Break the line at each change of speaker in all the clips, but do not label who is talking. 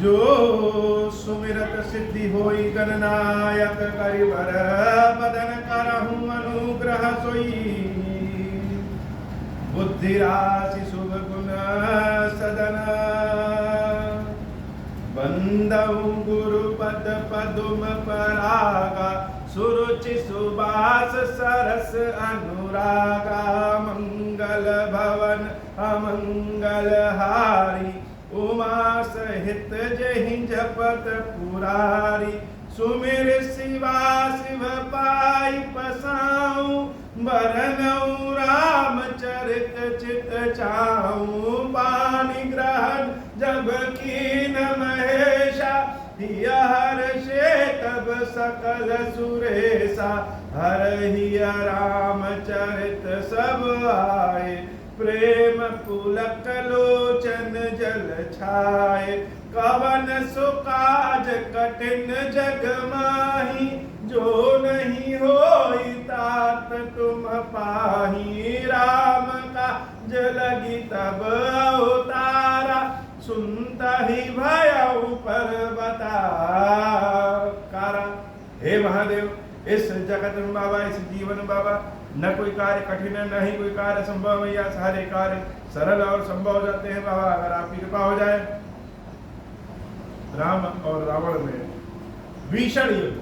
जो सुमिरत सिद्धि होई गणनायक करिवर बदन करहूं अनुग्रह सोई बुद्धि राशि शुभ गुण सदन बंदऊ गुरु पद पदुम परागा सुरुचि सुबास सरस अनुरागा मंगल भवन अमंगल हारी उमा सहित जहि जपत पुरारी सुमिर शिवा शिव पाई पसाऊं बरनऊ रामचरित चित चाऊं पानि ग्रहण जब कीन महेशा हर्षे तब सकल सुरेशा हरहिया रामचरित सब आए प्रेम पुलक लोचन जल छाए कवन सुकाज कठिन जग माही जो नहीं होई तात तुम पाही राम का जलगी तब अवतारा सुनता ही भयउ पर्वताकारा। हे महादेव, इस जगत में बाबा, इस जीवन में बाबा, न कोई कार्य कठिन है, न ही कोई कार्य संभव है, या सारे कार्य सरल और संभव हो जाते हैं बाबा अगर आपकी कृपा हो जाए। राम और रावण में भीषण युद्ध,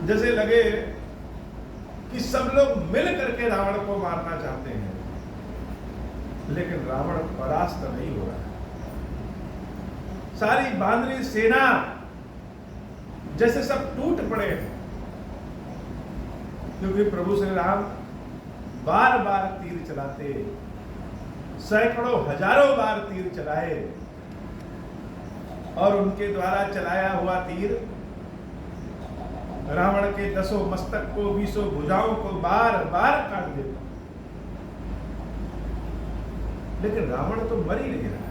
जैसे लगे कि सब लोग मिल करके रावण को मारना चाहते हैं, लेकिन रावण परास्त नहीं हो रहा है। सारी बांदरी सेना जैसे सब टूट पड़े हैं, क्योंकि प्रभु श्री राम बार बार तीर चलाते, सैकड़ों हजारों बार तीर चलाए और उनके द्वारा चलाया हुआ तीर रावण के 10 मस्तक को, 20 भुजाओं को बार बार काट देता, लेकिन रावण तो मर ही नहीं रहा।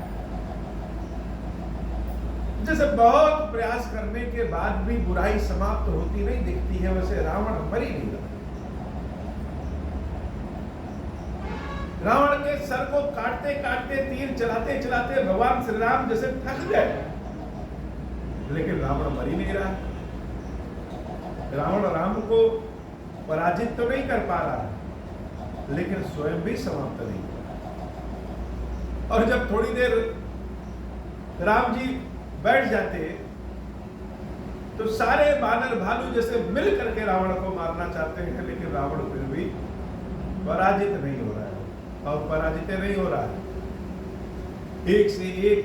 जैसे बहुत प्रयास करने के बाद भी बुराई समाप्त होती नहीं दिखती है, वैसे रावण मर ही नहीं रहा। रावण के सर को काटते काटते, तीर चलाते चलाते भगवान श्री राम जैसे थक गए, लेकिन रावण मर ही नहीं रहा। रावण राम को पराजित तो नहीं कर पा रहा, लेकिन स्वयं भी समाप्त नहीं हुआ। और जब थोड़ी देर राम जी बैठ जाते, तो सारे बानर भालू जैसे मिल करके रावण को मारना चाहते हैं, लेकिन रावण फिर भी पराजित नहीं हो रहा है और पराजित नहीं हो रहा है। एक से एक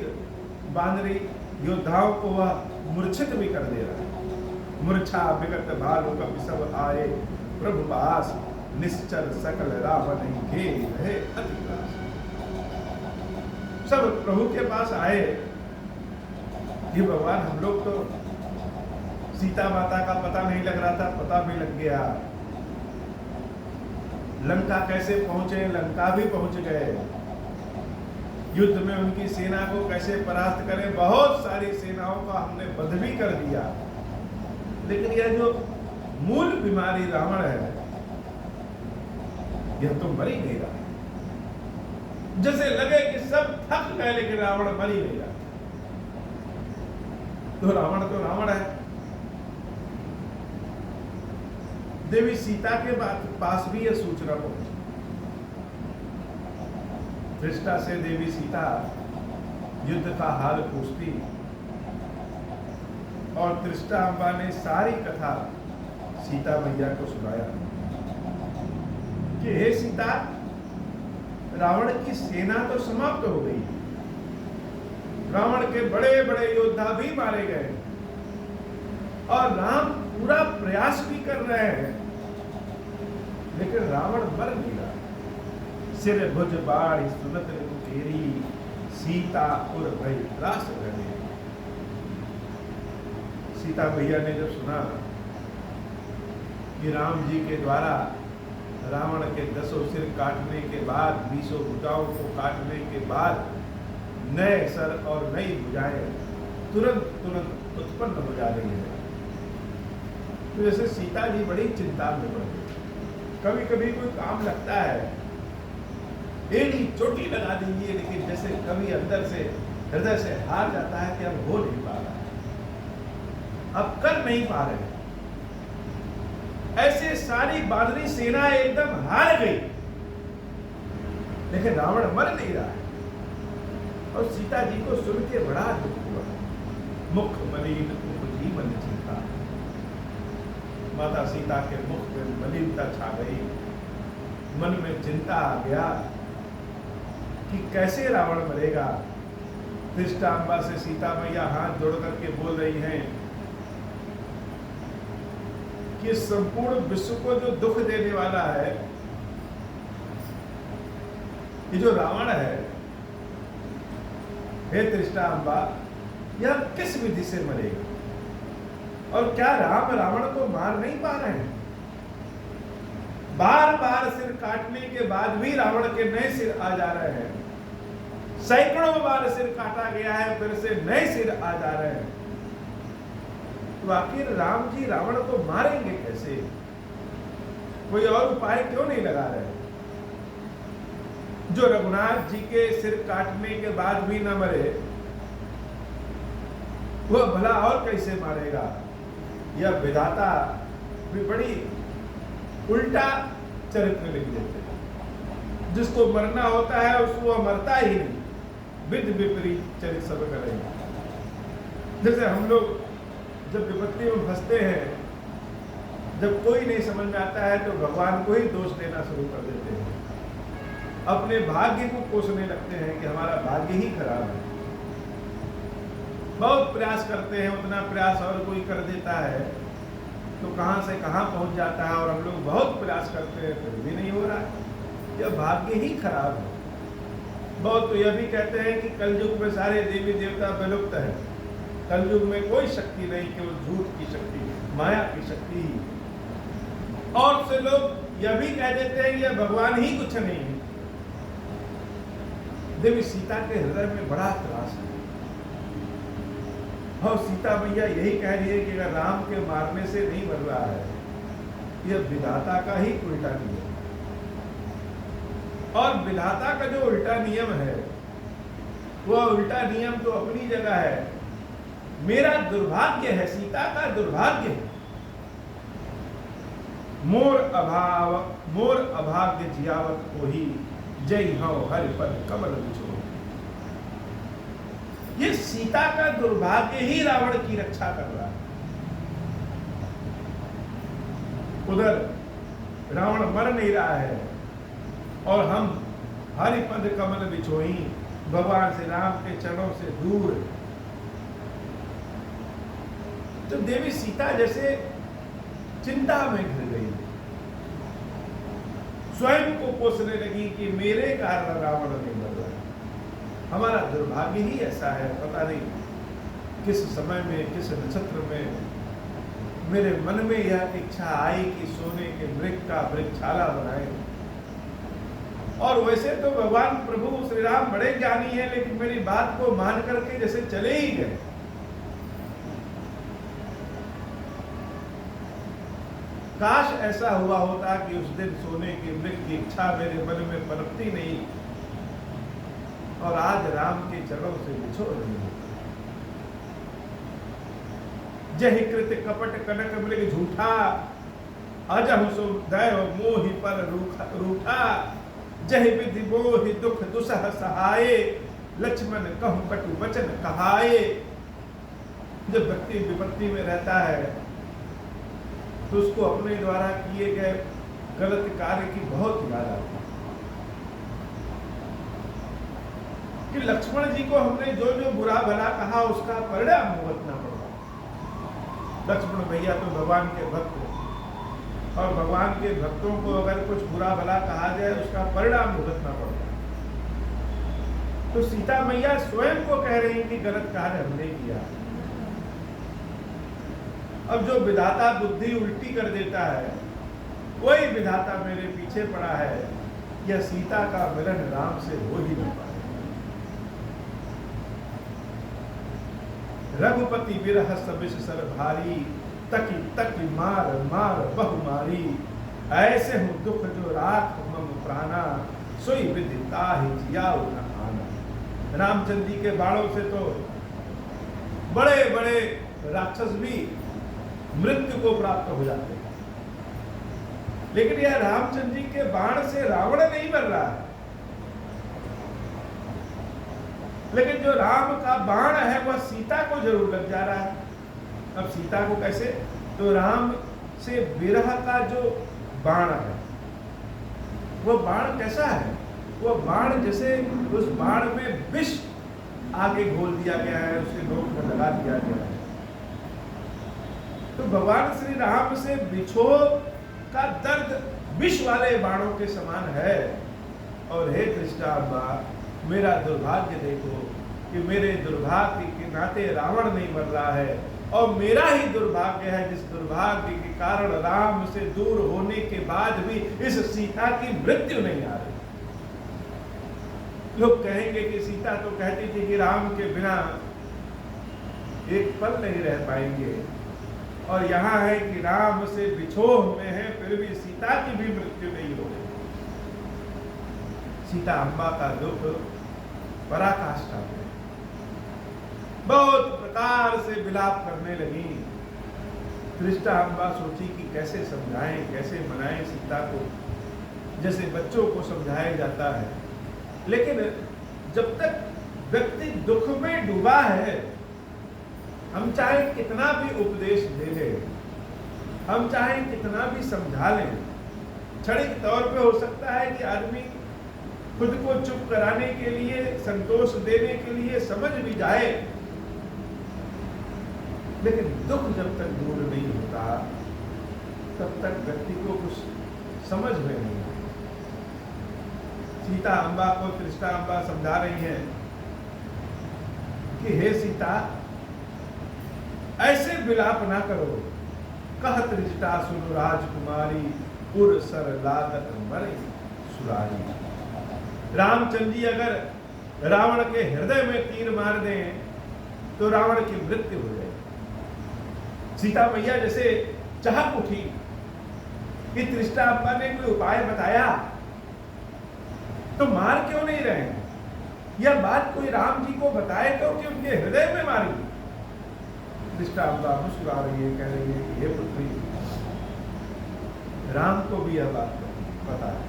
बानरी योद्धाओं को वह मूर्छित भी कर दे रहा है। मूर्छा विगत भालू का सब आए प्रभु पास निश्चल सकल रावण के रहे अति दास। सब प्रभु के पास आए कि भगवान, हम लोग तो सीता माता का पता नहीं लग रहा था, पता भी लग गया। लंका कैसे पहुंचे, लंका भी पहुंच गए। युद्ध में उनकी सेना को कैसे परास्त करें, बहुत सारी सेनाओं का हमने वध भी कर दिया, लेकिन यह जो मूल बीमारी रावण है, यह तो मर ही नहीं रहा। जैसे लगे कि सब थक गए, लेकिन रावण मर ही नहीं रहा। तो रावण है। देवी सीता के पास भी यह सूचना पहुंची। त्रिष्टा से देवी सीता युद्ध का हाल पूछती, और त्रिष्टा अम्बा ने सारी कथा सीता मैया को सुनाया कि हे सीता, रावण की सेना तो समाप्त हो गई, रावण के बड़े बड़े योद्धा भी मारे गए, और राम पूरा प्रयास भी कर रहे हैं, लेकिन रावण मर नहीं रहा। सिर भुज बाढ़ सुनत तेरी सीता उर भई त्रास रहे। सीता मैया ने जब सुना कि राम जी के द्वारा रावण के 10 सिर काटने के बाद, 20 भुजाओं को काटने के बाद नए सर और नई भुजाएं तुरंत उत्पन्न हो जा रही है, तो जैसे सीता जी बड़ी चिंता में पड़ गई। कभी कभी कोई काम लगता है, एड़ी चोटी लगा दीजिए, लेकिन जैसे कभी अंदर से हृदय से हार जाता है कि अब हो नहीं पा रहा है, अब कर नहीं पा रहे। ऐसे सारी बादरी सेना एकदम हार गई, लेकिन रावण मर नहीं रहा है। और सीता जी को सुन के बड़ा दुख हुआ। मुख मलिन उपजीवन चिंता, माता सीता के मुख में मलिनता छा गई, मन में चिंता आ गया कि कैसे रावण मरेगा। त्रिष्टांबा से सीता मैया हाथ जोड़ करके बोल रही हैं कि संपूर्ण विश्व को जो दुख देने वाला है, ये जो रावण है, हे त्रिष्टांबा, यह किस विधि से मरेगा? और क्या राम रावण को मार नहीं पा रहे हैं? बार बार सिर काटने के बाद भी रावण के नए सिर आ जा रहे हैं। सैकड़ों बार सिर काटा गया है, फिर से नए सिर आ जा रहे हैं। तो आखिर राम जी रावण को मारेंगे कैसे? कोई और उपाय क्यों नहीं लगा रहे? जो रघुनाथ जी के सिर काटने के बाद भी न मरे, वह भला और कैसे मारेगा? यह विधाता भी बड़ी उल्टा चरित्र लिख देते हैं। जिसको मरना होता है उसको वह मरता ही नहीं, विध विपरीत चरित्र सब करेंगे। जैसे हम लोग जब विपत्ति में फंसते हैं, जब कोई नहीं समझ में आता है तो भगवान को ही दोष देना शुरू कर देते हैं, अपने भाग्य को कोसने लगते हैं कि हमारा भाग्य ही खराब है। बहुत प्रयास करते हैं, उतना प्रयास और कोई कर देता है तो कहां से कहां पहुंच जाता है, और हम लोग बहुत प्रयास करते हैं फिर भी नहीं हो रहा है। यह भाग्य ही खराब है। बहुत तो यह भी कहते हैं कि कलयुग में सारे देवी देवता विलुप्त है, कलयुग में कोई शक्ति नहीं, केवल झूठ की शक्ति, माया की शक्ति ही। और से लोग यह भी कह देते हैं कि यह भगवान ही कुछ नहीं है। देवी सीता के हृदय में बड़ा त्रास है, और सीता मैया यही कह रही है कि अगर राम के मारने से नहीं मर रहा है, यह विधाता का ही उल्टा नियम है। और विधाता का जो उल्टा नियम है, वह उल्टा नियम तो अपनी जगह है, मेरा दुर्भाग्य है, सीता का दुर्भाग्य है। मोर अभाग्य जियावत को ही जय हौ हरिपद कमल बिछो। ये सीता का दुर्भाग्य ही रावण की रक्षा कर रहा है। उधर रावण मर नहीं रहा है और हम हरिपद कमल बिछोई, भगवान श्री राम के चरणों से दूर। तो देवी सीता जैसे चिंता में घिर गई, स्वयं को कोसने लगी कि मेरे कारण रावण नहीं मर रहा है, हमारा दुर्भाग्य ही ऐसा है। पता नहीं किस समय में, किस नक्षत्र में मेरे मन में यह इच्छा आई कि सोने के वृक्ष का वृक्षाला बनाए। और वैसे तो भगवान प्रभु श्री राम बड़े ज्ञानी हैं, लेकिन मेरी बात को मान करके जैसे चले ही गए। काश ऐसा हुआ होता कि उस दिन सोने के वृक्ष की इच्छा मेरे मन में पनपती नहीं, और आज राम के चरणों से बिछो रही हो। जहि कृत कपट कनक मृग झूठा, अजहु सो दैव मोहि पर रूठा। जहि विधि मोहि दुख दुसह सहाये, लक्ष्मण कहु कटु वचन कहाये। जब व्यक्ति विपत्ति में रहता है तो उसको अपने द्वारा किए गए गलत कार्य की बहुत याद आती है कि लक्ष्मण जी को हमने जो जो बुरा भला कहा उसका परिणाम भुगतना पड़ा। लक्ष्मण भैया तो भगवान के भक्त हैं, और भगवान के भक्तों को अगर कुछ बुरा भला कहा जाए उसका परिणाम भुगतना पड़ता है। तो सीता मैया स्वयं को कह रही कि गलत कार्य हमने किया। अब जो विधाता बुद्धि उल्टी कर देता है, वही विधाता मेरे पीछे पड़ा है। यह सीता का मिलन राम से हो ही नहीं पाए। रघुपति विरह सबिष सर भारी, तकी तकी मार मार बहु मारी। ऐसे हूँ दुख जो राख मम प्राणा, सोई विधि ताहि जियाउ न आना। रामचंद्र जी के बाणों से तो बड़े बड़े राक्षस भी मृत्यु को प्राप्त हो जाते हैं, लेकिन यह रामचंद्र जी के बाण से रावण नहीं मर रहा है। लेकिन जो राम का बाण है वह सीता को जरूर लग जा रहा है। अब सीता को कैसे? तो राम से विरह का जो बाण है, वह बाण कैसा है? वह बाण जैसे उस बाण में विष आगे घोल दिया गया है, उसके नोक पर लगा दिया गया है। तो भगवान श्री राम से बिछोह का दर्द विष वाले बाणों के समान है। और हे कृष्णाम्बा, मेरा दुर्भाग्य देखो कि मेरे दुर्भाग्य के नाते रावण नहीं मर रहा है, और मेरा ही दुर्भाग्य है जिस दुर्भाग्य के कारण राम से दूर होने के बाद भी इस सीता की मृत्यु नहीं आ रही। लोग कहेंगे कि सीता तो कहती थी कि राम के बिना एक पल नहीं रह पाएंगे, और यहाँ है कि राम से बिछोह में है फिर भी सीता की भी मृत्यु नहीं हो रही। सीता अम्बा का दुख पराकाष्ठा में, बहुत प्रकार से विलाप करने लगी। कृष्णा अम्बा सोची कि कैसे समझाएं, कैसे मनाएं सीता को, जैसे बच्चों को समझाया जाता है। लेकिन जब तक व्यक्ति दुख में डूबा है, हम चाहे कितना भी उपदेश दे लें, हम चाहे कितना भी समझा लें, क्षणिक तौर पे हो सकता है कि आदमी खुद को चुप कराने के लिए, संतोष देने के लिए समझ भी जाए, लेकिन दुख जब तक दूर नहीं होता तब तक व्यक्ति को कुछ समझ में नहीं आता। सीता अम्बा को कृष्णा अम्बा समझा रही है कि हे सीता, ऐसे विलाप ना करो। कहत रिष्टा सुन राजकुमारी, पुर सर लागत मरे सुरारी। रामचंद्र जी अगर रावण के हृदय में तीर मार दें तो रावण की मृत्यु हो जाएगी। सीता मैया जैसे चहक उठी कि कृष्णा अम्बा ने कोई उपाय बताया तो मार क्यों नहीं रहे हैं? यह बात कोई राम जी को बताए तो कि उनके हृदय में मारी। कृष्णा अम्बा मुस्कुरा रही है, कह रही है कि हे पुत्री, राम को भी यह बात पता है,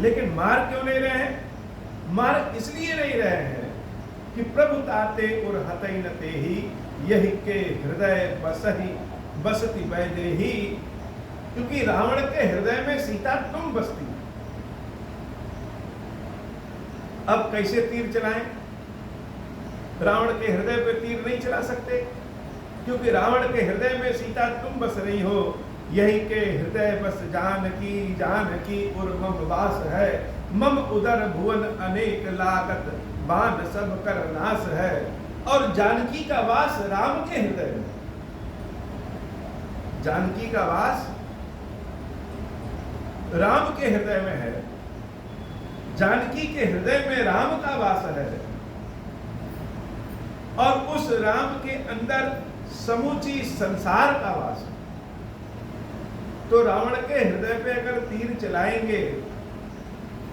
लेकिन मार क्यों नहीं रहे हैं? मार इसलिए नहीं रहे हैं कि प्रभु ताते और हतई न ते ही, यही के हृदय बसही बसती वैदेही। क्योंकि रावण के हृदय में सीता तुम बसती। अब कैसे तीर चलाएं? रावण के हृदय पे तीर नहीं चला सकते, क्योंकि रावण के हृदय में सीता तुम बस रही हो। यही के हृदय बस जानकी, जानकी उर मम वास है। मम उदर भुवन अनेक लागत, बाण सब कर नाश है। और जानकी का वास राम के हृदय में। जानकी का वास राम के हृदय में है। जानकी के हृदय में राम का वास है, और उस राम के अंदर समूची संसार का वास है। तो रावण के हृदय पे अगर तीर चलाएंगे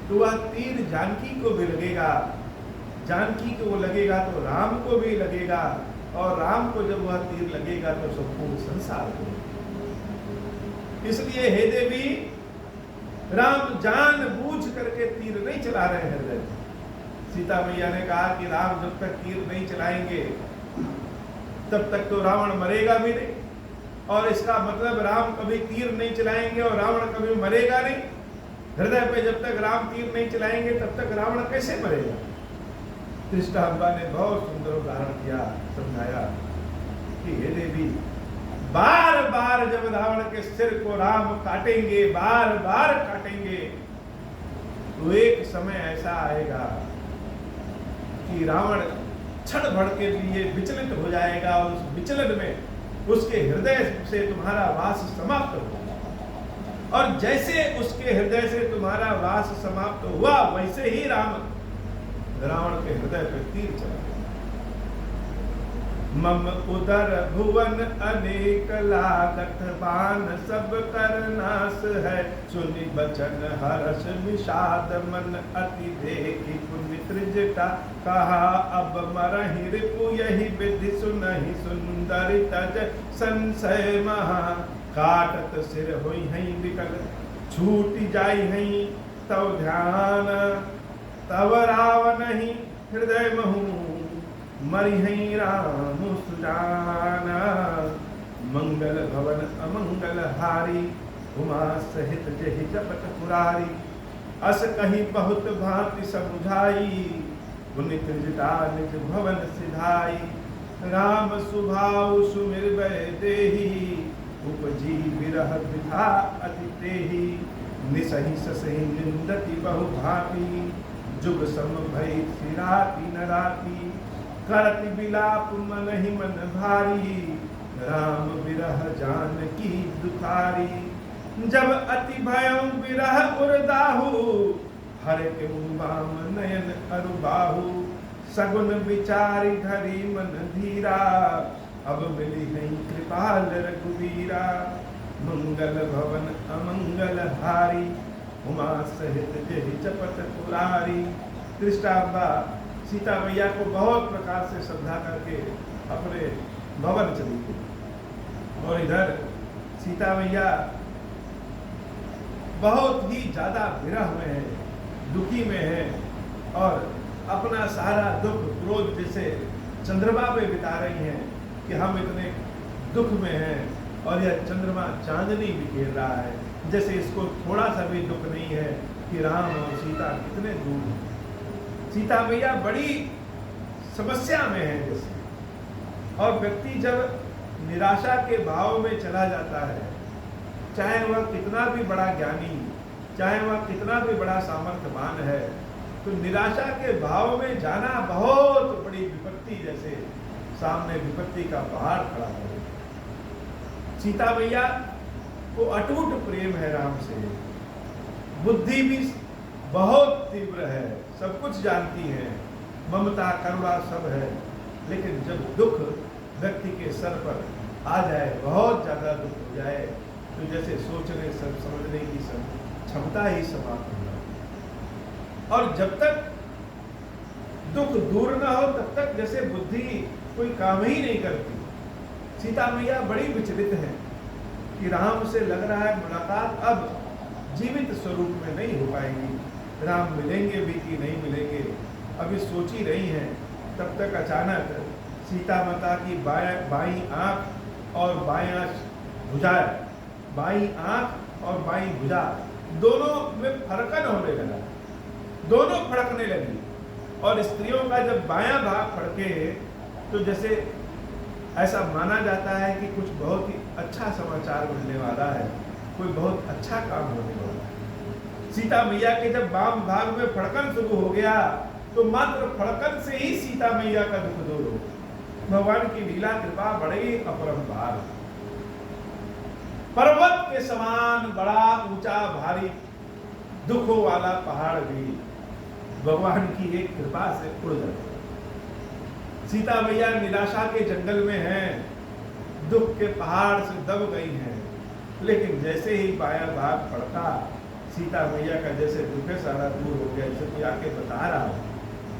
तो वह तीर जानकी को भी लगेगा, जानकी को लगेगा तो राम को भी लगेगा, और राम को जब वह तीर लगेगा तो संपूर्ण संसार को। इसलिए हे देवी, राम जान बूझ करके तीर नहीं चला रहे हृदय। सीता मैया ने कहा कि राम जब तक तीर नहीं चलाएंगे तब तक तो रावण मरेगा भी नहीं, और इसका मतलब राम कभी तीर नहीं चलाएंगे और रावण कभी मरेगा नहीं। हृदय पे जब तक राम तीर नहीं चलाएंगे तब तक रावण कैसे मरेगा? कृष्णा अम्बा ने बहुत सुंदर उदाहरण किया, समझाया कि हे देवी, बार बार जब रावण के सिर को राम काटेंगे, बार बार काटेंगे, तो एक समय ऐसा आएगा कि रावण क्षण भर के लिए विचलित हो जाएगा, और उस विचलन में उसके हृदय से तुम्हारा वास समाप्त होगा। और जैसे उसके हृदय से तुम्हारा वास समाप्त हुआ, वैसे ही रावण के हृदय पर तीर चला। मम उदर भुवन अनेक लागत, बान सब कर नाश है। सुनि बचन हर्ष विषाद, मन अति देखि पुनि त्रिजटा। कहा अब मरहि रिपु यही विधि, सुनहि सुंदर तज संशय महा। काटत सिर होई हई विकल, छूट जाई हई तव ध्यान। तव रावण ही हृदय महू, मरि हई राम सुजाना। मंगल भवन अमंगल हारी, उमा सहित जहि जपत पुरारी। अस कहीं बहुत भांति समुझाई, पुनि त्रिजटा निज भवन सिधाई। राम सुभाउ सुमिर भय देहि, उपजी विरह विधा अति तेहि। निसहि ससहि निंदति बहु भांति, जुग सम भय सिराती नराती। करति बिलाप मन ही मन भारी, राम विरह जानकी दुखारी। जब अति भयं विरह उरदाहु, हरे के बाम नयन अरुबाहु। सगुन विचारी धरी मन धीरा, अब मिली नहीं कृपाल रघुवीरा। मंगल भवन अमंगल हारी, उमा सहित जहि जपत पुरारी। कृष्णाम्बा सीता मैया को बहुत प्रकार से श्रद्धा करके अपने भवन चली गई, और इधर सीता मैया बहुत ही ज्यादा विरह में है, दुखी में है, और अपना सारा दुख क्रोध जैसे चंद्रमा पे बिता रही हैं कि हम इतने दुख में हैं, और यह चंद्रमा चांदनी बिखेर रहा है, जैसे इसको थोड़ा सा भी दुख नहीं है कि राम और सीता कितने दूर हैं। सीता मैया बड़ी समस्या में है जैसे, और व्यक्ति जब निराशा के भाव में चला जाता है, चाहे वह कितना भी बड़ा ज्ञानी, चाहे वह कितना भी बड़ा सामर्थ्यवान है, तो निराशा के भाव में जाना बहुत बड़ी विपत्ति, जैसे सामने विपत्ति का पहाड़ खड़ा है। सीता मैया को अटूट प्रेम है राम से, बुद्धि भी बहुत तीव्र है, सब कुछ जानती है, ममता करुणा सब है, लेकिन जब दुख व्यक्ति के सर पर आ जाए, बहुत ज्यादा दुख हो जाए, तो जैसे सोचने सब समझने की सब क्षमता ही समाप्त हो जाए। और जब तक दुख दूर न हो तब तक जैसे बुद्धि कोई काम ही नहीं करती। सीता मैया बड़ी विचलित है कि राम से लग रहा है मुलाकात अब जीवित स्वरूप में नहीं हो पाएगी, राम मिलेंगे भी कि नहीं मिलेंगे, अभी सोच ही रही हैं। तब तक अचानक सीता माता की बाईं आंख और बायां भुजा, बाईं आंख और बाईं भुजा दोनों में फड़कन होने लगा, दोनों फड़कने लगी। और स्त्रियों का जब बायां भाग फड़के तो जैसे ऐसा माना जाता है कि कुछ बहुत ही अच्छा समाचार मिलने वाला है, कोई बहुत अच्छा काम होने वाला है। सीता मैया के जब वाम भाग में फड़कन शुरू हो गया तो मात्र फड़कन से ही सीता मैया का दुख दूर हो। भगवान की लीला कृपा बड़ी अपरंपार, पर्वत के समान बड़ा ऊंचा भारी दुखों वाला पहाड़ भी भगवान की एक कृपा से उड़ जाता। सीता मैया निराशा के जंगल में हैं, दुख के पहाड़ से दब गई हैं, लेकिन जैसे ही बायां भाग पड़ता, सीता मैया का जैसे दुख सारा दूर हो गया। जैसे कोई आके बता रहा हो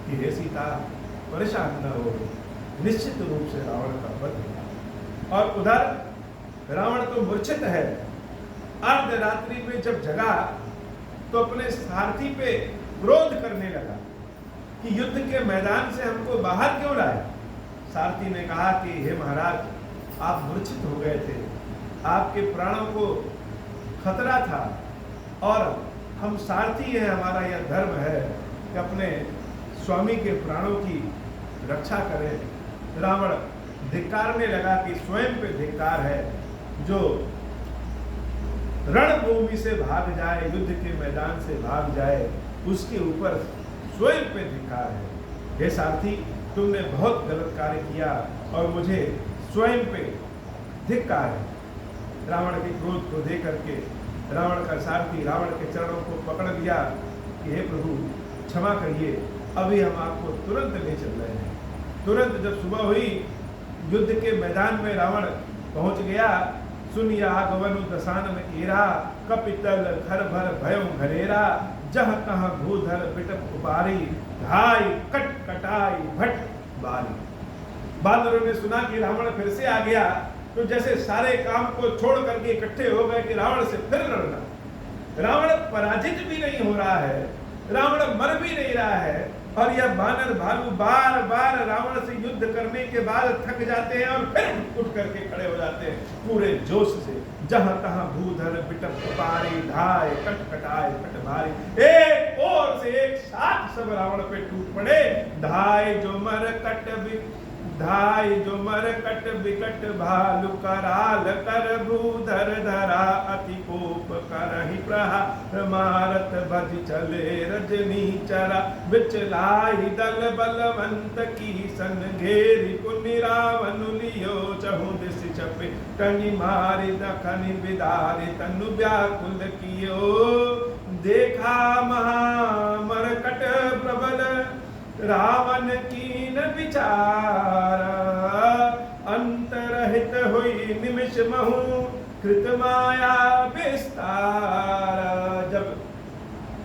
कि हे सीता परेशान न हो, निश्चित रूप से रावण का वध होगा। और उधर रावण तो मूर्छित है, अर्धरात्रि में जब जगा तो अपने सारथी पे क्रोध करने लगा कि युद्ध के मैदान से हमको बाहर क्यों लाए। सारथी ने कहा कि हे महाराज, आप मूर्छित हो गए थे, आपके प्राणों को खतरा था, और हम सारथी हैं, हमारा यह धर्म है कि अपने स्वामी के प्राणों की रक्षा करें। रावण धिक्कारने लगा कि स्वयं पे धिक्कार है, जो रणभूमि से भाग जाए, युद्ध के मैदान से भाग जाए, उसके ऊपर स्वयं पे धिक्कार है। हे सारथी, तुमने बहुत गलत कार्य किया और मुझे स्वयं पे धिक्कार है। रावण के क्रोध को देख करके रावण का सारथी रावण के चरणों को पकड़ लिया कि हे प्रभु क्षमा करिए, अभी हम आपको तुरंत ले चल रहे हैं। तुरंत जब सुबह हुई, युद्ध के मैदान में रावण पहुंच गया। सुनिया गवनु दसानन केरा, कपितल घर भर भयो घरेरा, जह तह भूधर बिटप उपारी, ढाई कट कटाई भट बारी। बानरों ने सुना कि रावण फिर से आ गया, तो जैसे सारे काम को छोड़ करके इकट्ठे हो गए कि रावण से फिर लड़ना। रावण पराजित भी नहीं हो रहा है, रावण मर भी नहीं रहा है, और यह बानर भालू बार बार रावण से युद्ध करने के बाद थक जाते हैं और फिर उठ करके खड़े हो जाते हैं पूरे जोश से। जहां तहां भूधर बिटप उपारी, ढाए कट कटाए पट भारी। एक और से एक साथ सब रावण पे टूट पड़े। ढाई जो मर कट बिकट भालू, कराल कर भूधर धरा, अति कोप करहि प्रहार, मारत भज चले रजनी चरा, बिचलाई दल बलवंत की सन, घेरी पुनि रावण लियो चहु दिस चपे, टंगी मारि दखनि बिदारि तनु व्याकुल कियो, देखा महामरकट प्रबल, रावण कीन विचार, अंतरहित हुई निमिष महु, कृत माया विस्तार। जब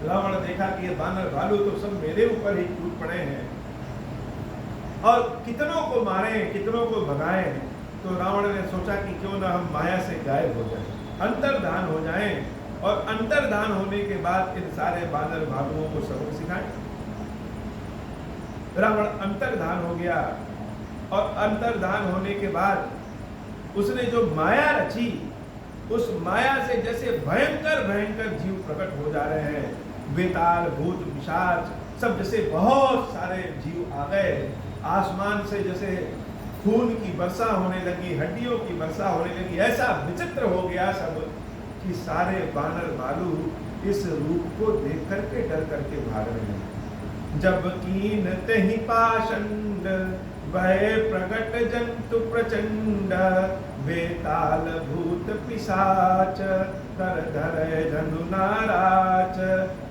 रावण देखा कि ये बानर भालू तो सब मेरे ऊपर ही टूट पड़े हैं और कितनों को मारें, कितनों को भगाएं, तो रावण ने सोचा कि क्यों ना हम माया से गायब हो जाएं, अंतर्धान हो जाएं, और अंतर्धान होने के बाद इन सारे बानर भालुओं को सबक सिखाएं। रावण अंतर्धान हो गया, और अंतर्धान होने के बाद उसने जो माया रची, उस माया से जैसे भयंकर भयंकर जीव प्रकट हो जा रहे हैं, बेताल भूत पिशाच सब जैसे बहुत सारे जीव आ गए। आसमान से जैसे खून की वर्षा होने लगी, हड्डियों की वर्षा होने लगी, ऐसा विचित्र हो गया सब कि सारे बानर भालू इस रूप को देख करके डर करके भाग रहे हैं। जब कीन तेहि पाषंड, भय प्रकट जंतु प्रचंड, बेताल भूत पिशाच, कर धरे धनु नाराच,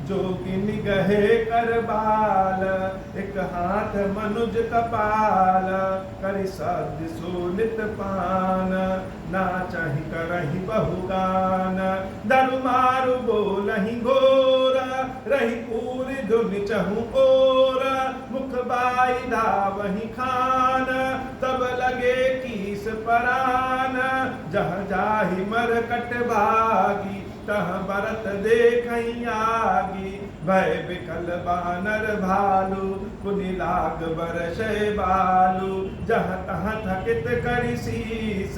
जोगिन गहे कर बाल, एक हाथ मनुज कपाल, करि साध्य सोनित पान, नाचहि करहि बहुगान, धरु मारु बोलहि घोर, रही पूरी धुनि चहु ओर, मुख बाई धावहि खान, तब लगे कीस परान, जह जाहि मरकट भागी, तह बरत देखहि आगी, भय बिकल बानर भालू, पुनि लाग बरसै बालू, जह तह थकित करि शीस,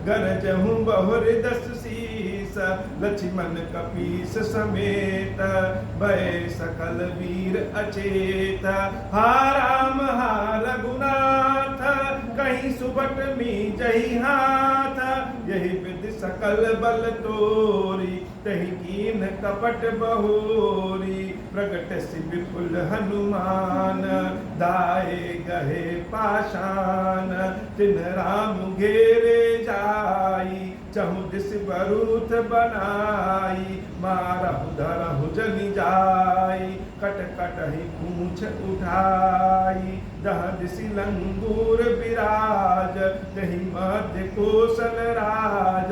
गरजहु बहुर दस शीस, लक्ष्मण कपीस समेत, भय सकल वीर अचेत, हा राम हा रघुनाथ, कहीं सुबट मी जही हाथ, यही विधि सकल बल तोरी, तही कीन कपट बहोरी, प्रगट सि विपुल हनुमान, दाए गहे पाषाण, तिन राम घेरे जाई, चहु दिस बरूथ बनाई, मारहु धरहु जनि जाई, कट कटहि पूंछ उठाई, जह दिसि लंगूर विराज, तहि मध्य कौशल राज,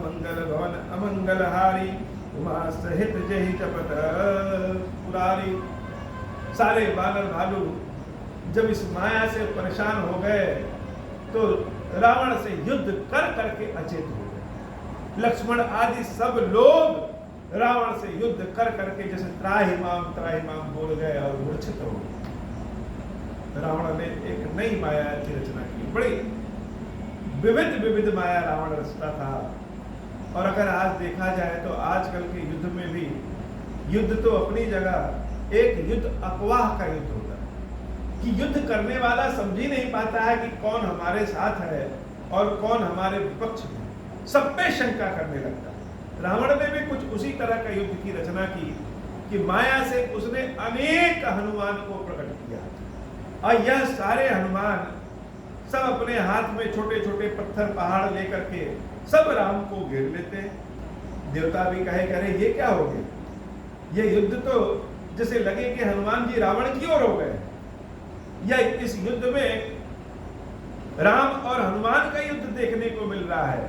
मंगल भवन अमंगल हारी, उमा सहित जहि जपत पुरारी। सारे बानर भालू जब इस माया से परेशान हो गए तो रावण से युद्ध कर करके अचेत हो गए। लक्ष्मण आदि सब लोग रावण से युद्ध कर करके जैसे त्राहिमाम बोल गए और मूर्छित हो गए। रावण ने एक नई माया की रचना की, बड़ी विविध माया रावण रचता था। और अगर आज देखा जाए तो आजकल के युद्ध में भी युद्ध तो अपनी जगह, एक युद्ध अफवाह का युद्ध होता है कि युद्ध करने वाला समझ ही नहीं पाता है कि कौन हमारे साथ है और कौन हमारे विपक्ष में, सब पे शंका करने लगता है। रावण ने भी कुछ उसी तरह का युद्ध की रचना की कि माया से उसने अनेक हनुमान को प्रकट किया, और यह सारे हनुमान सब अपने हाथ में छोटे छोटे पत्थर पहाड़ लेकर के सब राम को घेर लेते हैं। देवता भी कहे करे ये क्या हो गया, ये युद्ध तो जैसे लगे कि हनुमान जी रावण की ओर हो गए, या इस युद्ध में राम और हनुमान का युद्ध देखने को मिल रहा है।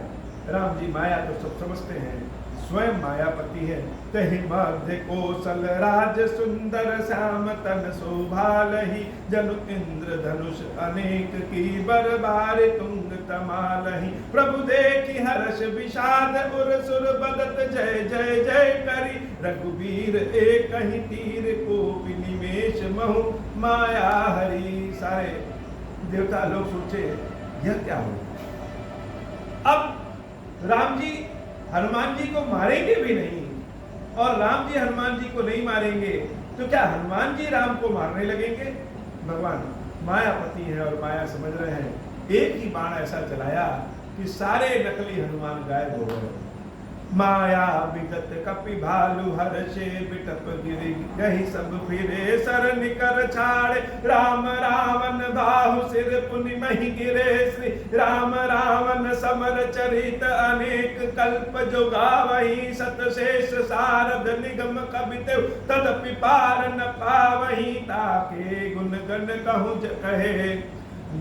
राम जी माया तो सब समझते हैं, स्वयं मायापति है। तहि मध्य कौशल राज सुंदर श्याम तन शोभालहि, जनु इंद्र धनुष अनेक की बरबार तुंग तमालहि। प्रभु देखि हर्ष विषाद उर सुर बदत जय जय जय करि, रघुवीर एक ही तीर को निमेष महु माया हरि। सारे देवता लोग सोचे यह क्या हो। अब राम जी हनुमान जी को मारेंगे भी नहीं, और राम जी हनुमान जी को नहीं मारेंगे तो क्या हनुमान जी राम को मारने लगेंगे। भगवान मायापति हैं और माया समझ रहे हैं। एक ही बाण ऐसा चलाया कि सारे नकली हनुमान गायब हो गए। माया विगत कपि भालु हर्षे बिटप गिरि, गहि सब फिरे सर निकर छाड़े। राम रावण बाहु सिर पुनि महि गिरे, श्री राम रावण समर चरित अनेक कल्प जो गावहि। सत शेष सारद निगम कबित तदपि पार न पावहि, ताके गुण गण कहूँ कहे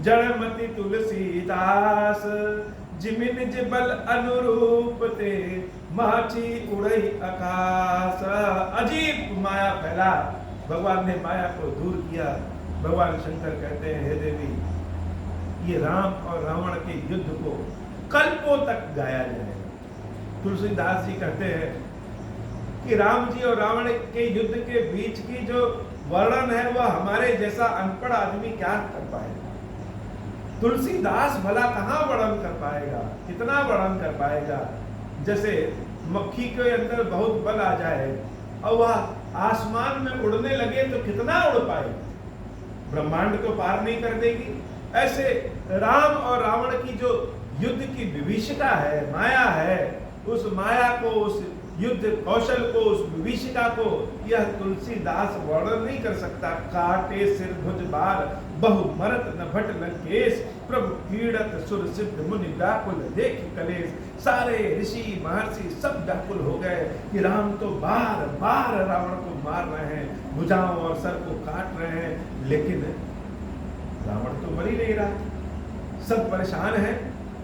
जड़मति तुलसीदास। जिमिन जिबल अनुरूप ते माची उड़ई आकाश। अजीब माया फैला, भगवान ने माया को दूर किया। भगवान शंकर कहते हैं, हे देवी ये राम और रावण के युद्ध को कल्पों तक गाया जाएगा। तुलसीदास जी कहते हैं कि राम जी और रावण के युद्ध के बीच की जो वर्णन है वह हमारे जैसा अनपढ़ आदमी क्या कर पाएगा। तुलसीदास भला कहाँ वर्णन कर पाएगा, कितना वर्णन कर पाएगा। जैसे मक्खी के अंदर बहुत बल आ जाए और वह आसमान में उड़ने लगे तो कितना उड़ पाएगी, ब्रह्मांड को पार नहीं कर देगी। ऐसे राम और रावण की जो युद्ध की विभीषिका है, माया है, उस माया को, उस युद्ध कौशल को, उस विभीषिका को यह तुलसीदास वर्णन नहीं कर सकता। काटे सिर भुज बार बहु मरत न भट लंकेश, प्रभु पीड़त सुर सिद्ध मुनि व्याकुल देख कलेश। सारे ऋषि महर्षि सब व्याकुल हो गए कि राम तो बार बार रावण को मार रहे हैं, भुजाओं और सर को काट रहे हैं, लेकिन रावण तो मर ही नहीं रहा। सब परेशान हैं।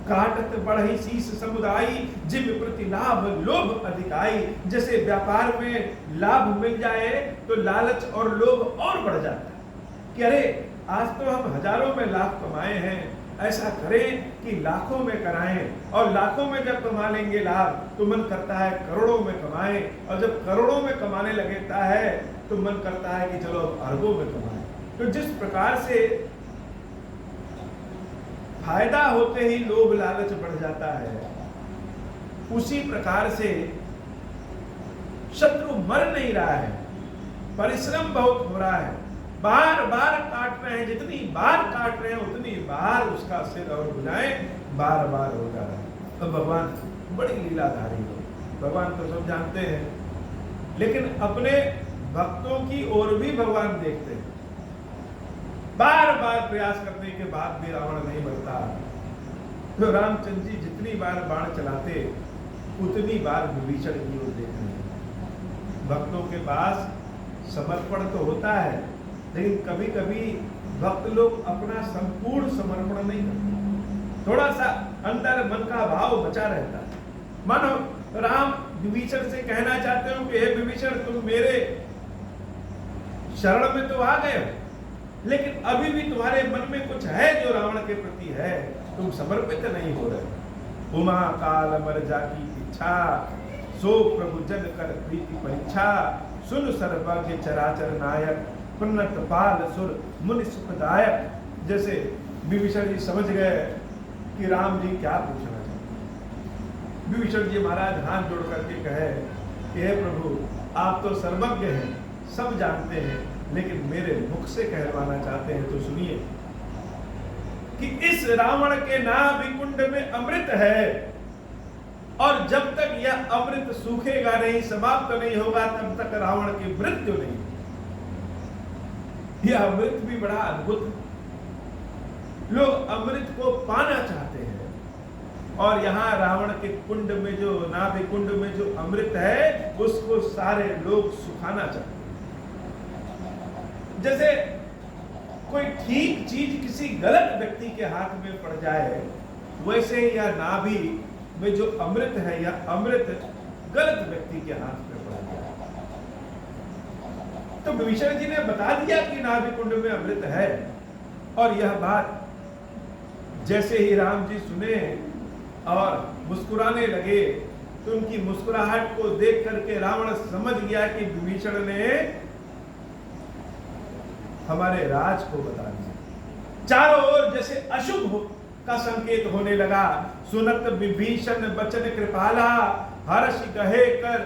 काटत बढ़ी शीश समुदायी, जिम प्रति लाभ लोभ अधिकाई। जैसे व्यापार में लाभ मिल जाए तो लालच और लोभ और बढ़ जाता है कि अरे आज तो हम हजारों में लाभ कमाए हैं, ऐसा करें कि लाखों में कराएं, और लाखों में जब कमा लेंगे लाभ तो मन करता है करोड़ों में कमाएं, और जब करोड़ों में कमाने लगता है तो मन करता है कि चलो अब अरबों में कमाएं। तो जिस प्रकार से फायदा होते ही लोभ लालच बढ़ जाता है, उसी प्रकार से शत्रु मर नहीं रहा है, परिश्रम बहुत हो रहा है, बार बार काट रहे हैं, जितनी बार काट रहे हैं उतनी बार उसका सिर और भुजाएं बार बार हो जा रहा है। तो भगवान बड़ी लीलाधारी हो, भगवान तो सब जानते हैं, लेकिन अपने भक्तों की ओर भी भगवान देखते हैं। बार बार प्रयास करने के बाद भी रावण नहीं मरता। तो रामचंद्र जी जितनी बार बाण चलाते उतनी बार विभीषण की ओर देखते हैं। भक्तों के पास समर्पण तो होता है, लेकिन कभी कभी भक्त लोग अपना संपूर्ण समर्पण नहीं करते, थोड़ा सा अंदर मन का भाव बचा रहता है। मानो राम विभीषण से कहना चाहते हो कि हे विभीषण, तुम मेरे शरण में तो आ गए हो, लेकिन अभी भी तुम्हारे मन में कुछ है जो रावण के प्रति है, तुम समर्पित नहीं हो रहे। उमा काल मर जाकी इच्छा, सो प्रभु जन कर प्रीति परीक्षा। सुन सर्वज्ञ चराचर नायक, पुन्नत पाल सुर मुनि सुखदायक। जैसे विभीषण जी समझ गए कि राम जी क्या पूछना चाहते। विभीषण जी महाराज हाथ जोड़ करके कहे कि हे प्रभु, आप तो सर्वज्ञ हैं, सब जानते हैं, लेकिन मेरे मुख से कहलवाना चाहते हैं तो सुनिए कि इस रावण के नाभि कुंड में अमृत है, और जब तक यह अमृत सूखेगा नहीं, समाप्त नहीं होगा, तब तक रावण की मृत्यु नहीं। यह अमृत भी बड़ा अद्भुत है। लोग अमृत को पाना चाहते हैं, और यहाँ रावण के कुंड में जो नाभि कुंड में जो अमृत है उसको सारे लोग सुखाना चाहते हैं। जैसे कोई ठीक चीज किसी गलत व्यक्ति के हाथ में पड़ जाए, वैसे या नाभि में जो अमृत है या अमृत गलत व्यक्ति के हाथ में पड़ जाए। तो विभीषण जी ने बता दिया कि नाभि कुंड में अमृत है, और यह बात जैसे ही राम जी सुने और मुस्कुराने लगे, तो उनकी मुस्कुराहट को देख करके रावण समझ गया कि विभीषण ने हमारे राज को बता दिया। चारों ओर जैसे अशुभ का संकेत होने लगा। सुनत विभीषण बचन कृपाला, हर्ष कहे कर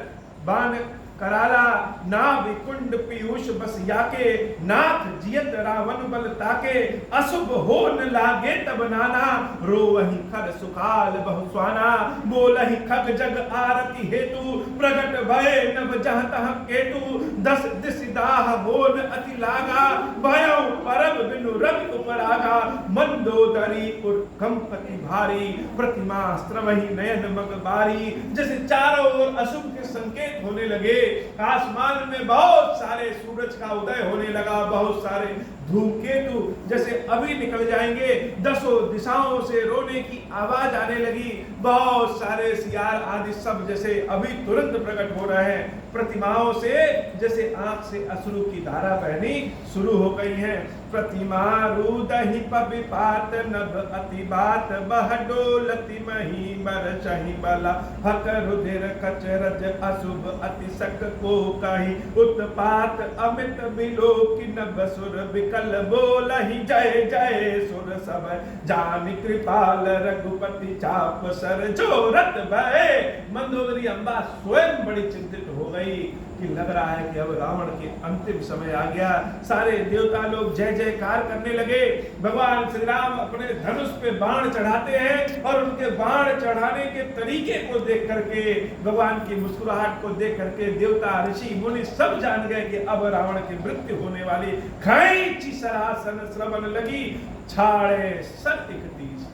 बाण कराला, नाभि कुंड पीयूष बस याके, नाथ जियत रावण बल ताके, अशुभ हो न लागे तब नाना, रोवहि खर सुकाल बहु स्वाना, बोलहि खग जग आरती हेतु, प्रगट भय नभ जह तह केतु, दस दिस दाह होन अति लागा, भयउ परब बिनु रवि उपरागा, मंदोदरी उर कंपति भारी, प्रतिमा स्त्रवहि नयन मग बारी। जैसे चारों ओर अशुभ के संकेत होने लगे, आसमान में बहुत सारे सूरज का उदय होने लगा, बहुत सारे धूमकेतु जैसे अभी निकल जाएंगे, दसों दिशाओं से रोने की आवाज आने लगी, बहुत सारे सियार आदि सब जैसे अभी तुरंत प्रकट हो रहे हैं। प्रतिमाओं से जैसे आंख से अश्रु की धारा बहनी शुरू हो गई है। प्रतिमा रुदहि पविपात नभ अति बात, बह डोलति मही मर चहि बला, हक रुधिर कच रज अशुभ अति सक को कही, उत्पात अमित बिलोक नभ सुर विकल, बोलहि जय जय सुर सब जान कृपाल, रघुपति चाप सर जोरत भय। मंदोदरी अम्बा स्वयं बड़ी चिंतित हो गई कि लग रहा है कि अब रावण के अंतिम समय आ गया। सारे देवता लोग जय जयकार करने लगे। भगवान श्री राम अपने धनुष पे बाण चढ़ाते हैं, और उनके बाण चढ़ाने के तरीके को देख करके, भगवान की मुस्कुराहट को देख करके देवता ऋषि मुनि सब जान गए कि अब रावण की मृत्यु होने वाली। खैंची सरासन श्रवण लगी, छाड़े सर 31।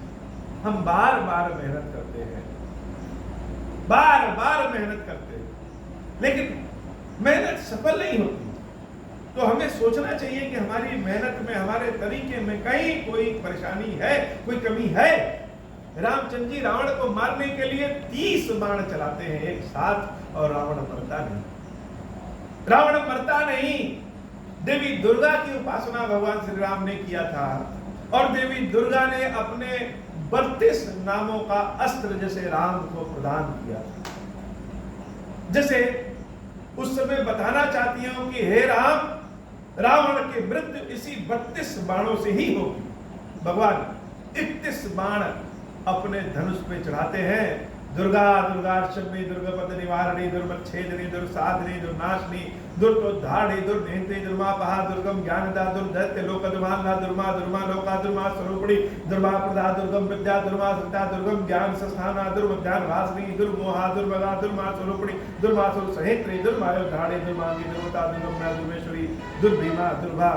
हम बार बार मेहनत करते हैं, बार बार मेहनत करते हैं, लेकिन मेहनत सफल नहीं होती। तो हमें सोचना चाहिए कि हमारी मेहनत में, हमारे तरीके में कहीं कोई परेशानी है, कोई कमी है। रामचंद्र जी रावण को मारने के लिए 30 बाण चलाते हैं एक साथ, और रावण मरता नहीं। रावण मरता नहीं। देवी दुर्गा की उपासना भगवान श्री राम ने किया था, और देवी दुर्गा ने अपने 32 नामों का अस्त्र जैसे राम को प्रदान किया। जैसे उस समय बताना चाहती हूं कि हे राम, रावण की मृत्यु इसी 32 बाणों से ही होगी। भगवान 31 बाण अपने धनुष पे चढ़ाते हैं। दुर्गा दुर्गाष्टमी, दुर्गपद निवारणी, दुर्मच्छेदनी, दुर्साधनी, दुर्नाशनी, दुर्तोद्धारणी, दुर्निहंत्री, दुर्मापहा, दुर्गम ज्ञानदा, दुर्दैत्य लोकद्रुमान्ना, दुर्मा दुर्मा लोका, दुर्मा स्वरूपिणी, दुर्मा प्रदा, दुर्गम विद्या, दुर्मा सत्ता, दुर्गम ज्ञान संस्थाना, दुर्म ज्ञान भासनी, दुर्मोहा, दुर्मगा, दुर्मा स्वरूपिणी, दुर्मासुर सहित्री, दुर्मायोद्धारणी, दुर्मांगी, दुर्मता, दुर्गम्या, दुर्मेश्वरी, दुर्भीमा, दुर्भा।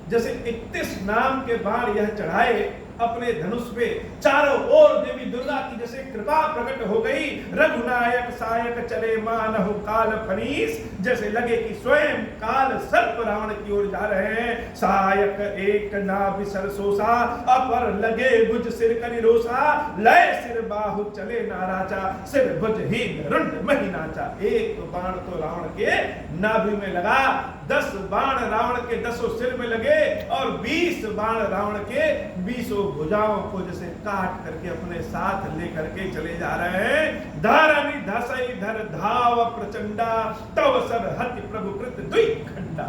जैसे 31 नाम के बाण यह चढ़ाए अपने धनुष पे। चारों ओर देवी दुर्गा की जैसे कृपा प्रकट हो गई। रघुनायक सायक चले मानहु काल फनीस, जैसे लगे कि स्वयं काल सर्प रावण की ओर जा रहे हैं। सायक एक नाभि सरसोसा, अपर लगे भुज सिर करि रोसा, लय सिर बाहु चले नाराचा, सिर भुज ही रुंड मही नाचा। एक बाण तो रावण के नाभि में लगा, 10 बाण रावण के 10 सिर में लगे, और 20 बाण रावण के 20 भुजाओं को जैसे काट करके अपने साथ लेकर के चले जा रहे हैं। धरनी धसई धर धाव प्रचंडा, तव सब हति प्रभु कृत दुई खंडा।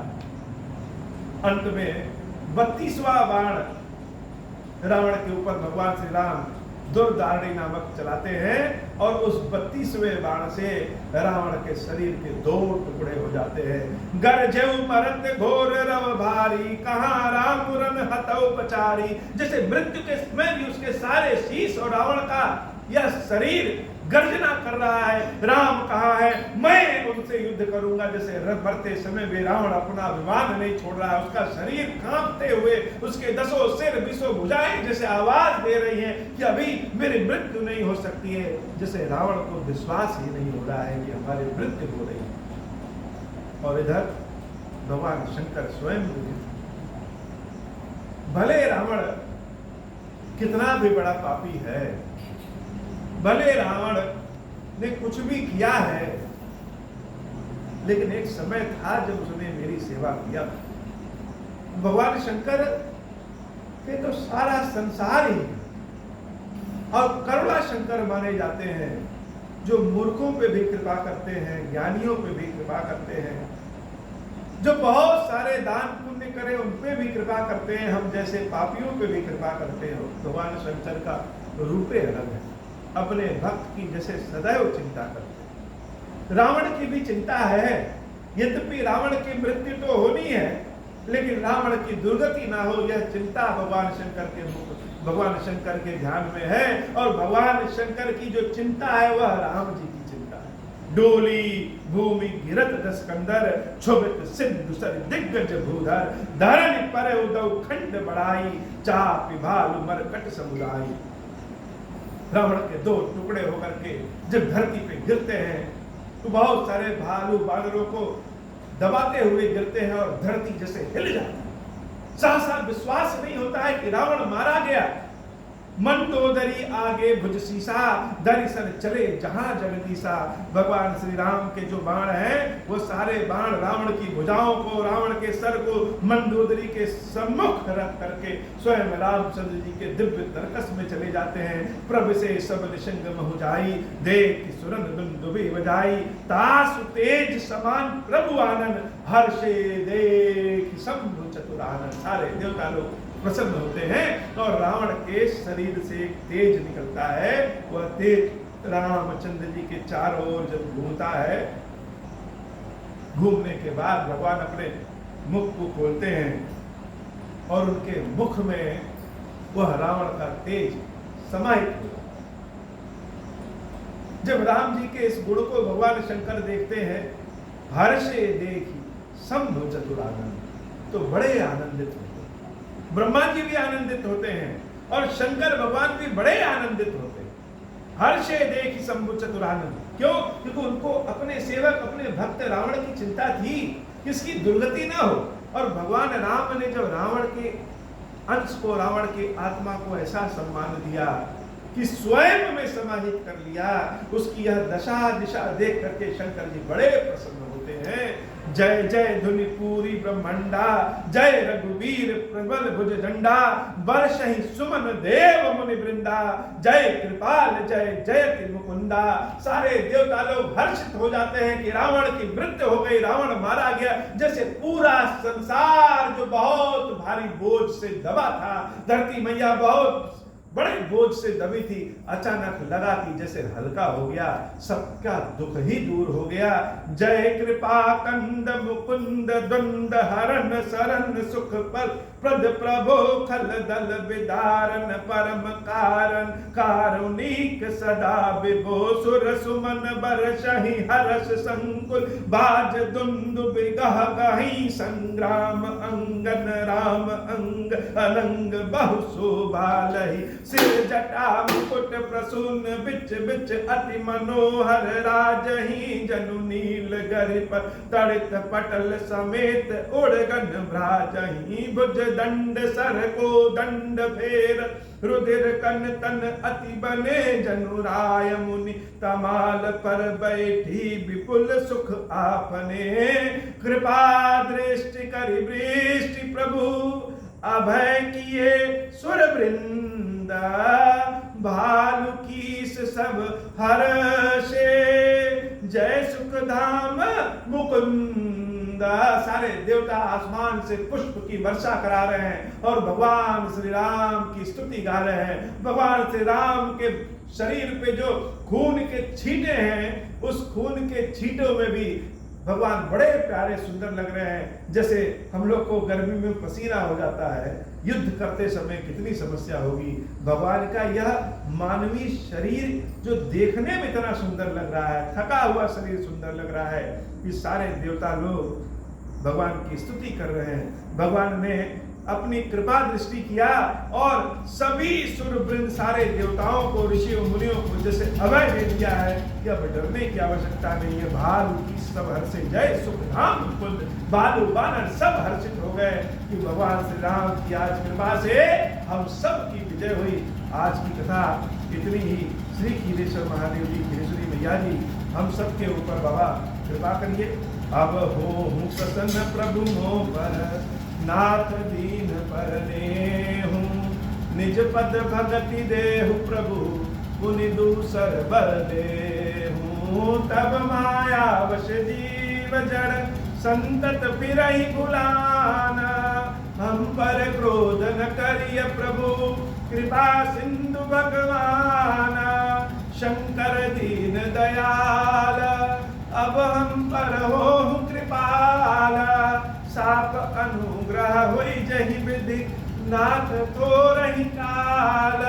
अंत में 32वां बाण रावण के ऊपर भगवान श्री राम दुर्धारणी नामक चलाते हैं, और उस 32वें बाण से रावण के शरीर के 2 टुकड़े हो जाते हैं। गरजेउ मरत घोर रव भारी, कहां राम मुरन हतौ पचारी। जैसे मृत्यु के समय भी उसके सारे शीश और रावण का यह शरीर गर्जना कर रहा है, राम कहाँ है, मैं उनसे युद्ध करूंगा। जैसे मरते समय भी रावण अपना अभिमान नहीं छोड़ रहा है, उसका शरीर कांपते हुए, उसके 10 सिर 20 भुजाएं जैसे आवाज दे रही हैं कि अभी मेरी मृत्यु नहीं हो सकती है। जैसे रावण को विश्वास ही नहीं हो रहा है कि हमारी मृत्यु हो रही है। और इधर भगवान शंकर स्वयं भले रावण कितना भी बड़ा पापी है, भले रावण ने कुछ भी किया है, लेकिन एक समय था जब उसने मेरी सेवा किया। भगवान शंकर के तो सारा संसार ही और करुणा शंकर माने जाते हैं, जो मूर्खों पे भी कृपा करते हैं, ज्ञानियों पे भी कृपा करते हैं, जो बहुत सारे दान पुण्य करे उन पे भी कृपा करते हैं, हम जैसे पापियों पे भी कृपा करते हैं। भगवान शंकर का रूपे अलग है, अपने भक्त की जैसे सदैव चिंता करते हैं। रावण की भी चिंता है, यद्यपि रावण की मृत्यु तो होनी है, लेकिन रावण की दुर्गति ना हो, यह चिंता भगवान शंकर के ध्यान में है। और भगवान शंकर की जो चिंता है वह राम जी की चिंता है। डोली भूमि गिरत दस्कंदर, क्षोभित सिंधु सर दिग्गज भूधर, धरणी पर उदौ खंड बढ़ाई, चापि भालु मरकट समुदाई। रावण के दो टुकड़े होकर के जब धरती पे गिरते हैं तो बहुत सारे भालू बानरों को दबाते हुए गिरते हैं और धरती जैसे हिल जाती है। सहसा विश्वास नहीं होता है कि रावण मारा गया। मंदोदरी आगे भुज सीसा, दरिसन चले जहां जगदीशा। भगवान श्री राम के जो बाण हैं वो सारे बाण रावण की भुजाओं को, रावण के सर को मंदोदरी के सम्मुख रख करके स्वयं रामचंद्र जी के दिव्य तरकस में चले जाते हैं। प्रभ से सब निशंग महु जाई, देख सुरन दुंदुभि बजाई। तासु तेज समान प्रभु आनंद, हर्षे देख शंभु चतुरानन। सारे देवता लोग प्रसन्न होते हैं और रावण के शरीर से एक तेज निकलता है। वह तेज रामचंद्र जी के चारों ओर जब घूमता है, घूमने के बाद भगवान अपने मुख को खोलते हैं और उनके मुख में वह रावण का तेज समाहित हुआ। जब राम जी के इस गुण को भगवान शंकर देखते हैं, हर्षे देखी शंभु चतुरानन, तो बड़े आनंदित होते हैं। ब्रह्मा जी भी आनंदित होते हैं और शंकर भगवान भी बड़े आनंदित होते हैं। हर्षे देखी शंभु चतुरानन, क्यों? क्योंकि उनको अपने सेवक, अपने भक्त रावण की चिंता थी, किसकी दुर्गति ना हो। और भगवान राम ने जब रावण के अंश को, रावण की आत्मा को ऐसा सम्मान दिया कि स्वयं में समाहित कर लिया, उसकी यह दशा दिशा देख करके शंकर जी बड़े प्रसन्न होते हैं। जय जय धुनि पूरी ब्रह्मंडा, जय रघुवीर प्रबल भुज दंडा। बरसहि सुमन देव मुनि वृंदा, जय कृपाल जय जय मुकुंदा। सारे देवता लोग हर्षित हो जाते हैं कि रावण की मृत्यु हो गई, रावण मारा गया। जैसे पूरा संसार जो बहुत भारी बोझ से दबा था, धरती मैया बहुत बड़े बोझ से दबी थी, अचानक लगा कि जैसे हल्का हो गया, सबका दुख ही दूर हो गया। जय कृपा कंद मुकुंद द्वंद हरन शरण सुख प्रद प्रभो खल दल विदारन परम कारण कारुणिक सदा विभो सुर सुमन बरसहि हर्ष संकुल बाज दुंदुभि गह गहि संग्राम अंगन राम अंग अलंग बहु शोभालहि सिर जटा मुकुट प्रसून बिच बिच अति मनोहर राजहि जनु नील गरिप तड़ित पटल समेत उड़गन भ्राजहि भुज दंड सर को दंड फेर रुधिर कन तन अति बने जनु राय मुनि तमाल पर बैठी विपुल सुख आपने कृपा दृष्टि करि वृष्टि प्रभु अभय किए सुर वृंदा भालु कीस सब हर्षे जय सुख धाम मुकुंदा। सारे देवता आसमान से पुष्प की वर्षा करा रहे हैं और भगवान श्री राम की स्तुति गा रहे हैं। भगवान श्री राम के शरीर पे जो खून के छींटे हैं, उस खून के छींटों में भी भगवान बड़े प्यारे सुंदर लग रहे हैं। जैसे हम लोग को गर्मी में पसीना हो जाता है, युद्ध करते समय कितनी समस्या होगी, भगवान का यह मानवीय शरीर जो देखने में इतना सुंदर लग रहा है, थका हुआ शरीर सुंदर लग रहा है। ये सारे देवता लोग भगवान की स्तुति कर रहे हैं। भगवान ने अपनी कृपा दृष्टि किया और सभी सुरवृंद सारे देवताओं को, ऋषियों मुनियों को जैसे अभय दे दिया है कि अब डरने की आवश्यकता नहीं है। भालू की सब हर्षे जय सुखधाम कुंद, बालू बानर सब हर्षित हो गए कि भगवान श्री राम की आज कृपा से हम सब की विजय हुई। आज की कथा इतनी ही। श्री खीरेश्वर महादेव जी, खीरेश्वरी मैया जी हम सब के ऊपर बाबा कृपा करिए। अब हो हूँ प्रसन्न प्रभु मोह पर, नाथ दीन पर हूँ, निज पद भगति देहु प्रभु, पुनि दूसर बर देहूँ। तब माया वश जीव जड़, संतत फिरहि भुलाना, हम पर क्रोध न करिय प्रभु, कृपा सिंधु भगवान। शंकर दीन दयाल, अब हम पर हो कृपाल, साप अनुग्रह होई जहि विधि, नाथ तो रही काल।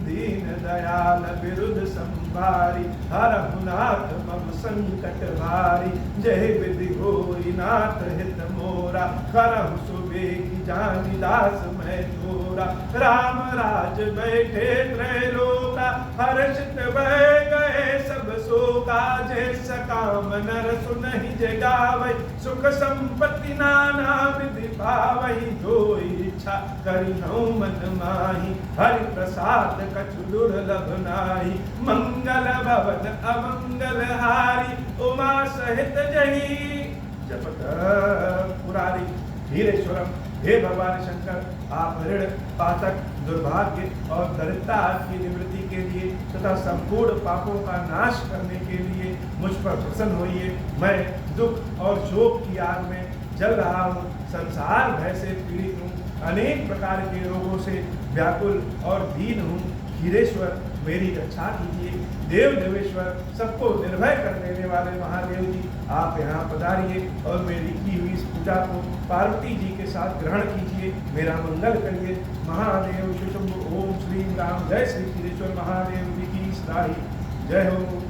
दीन दयाल विरुद्ध संभारी, हरहु नाथ मम संकट भारी। जय विधि होई नाथ हित मोरा, करहु सुबेगी जानि दास मैं तोरा। राम राज बैठे त्रैलोका, हर्षित भय गए सब शोका। जय सकाम नर सुनहि जय गावै, सुख संपत्ति नाना विधि पावै। जो इच्छा करिहु मन माहि, हरि प्रसाद कछु दुर्लभ नाहि। मंगल भवन अमंगल हारी, उमा सहित जही जपत पुरारी। धीरेश्वरम, हे भगवान शंकर, आप ऋण पातक दुर्भाग्य और दरिद्रता की निवृत्ति के लिए तथा संपूर्ण पापों का नाश करने के लिए मुझ पर प्रसन्न होइए। मैं दुख और शोक की आग में जल रहा हूँ, संसार भय से पीड़ित हूँ, अनेक प्रकार के रोगों से व्याकुल और दीन हूँ। खीरेश्वर मेरी रक्षा कीजिए। देव देवेश्वर, सबको निर्भय कर देने वाले महादेव जी, आप यहाँ पधारिए और मेरी की हुई इस पूजा को पार्वती जी के साथ ग्रहण कीजिए, मेरा मंगल करिए। महादेव शिव शंभु। ओम श्री राम। जय श्री खीरेश्वर महादेव जी की सदाई जय हो।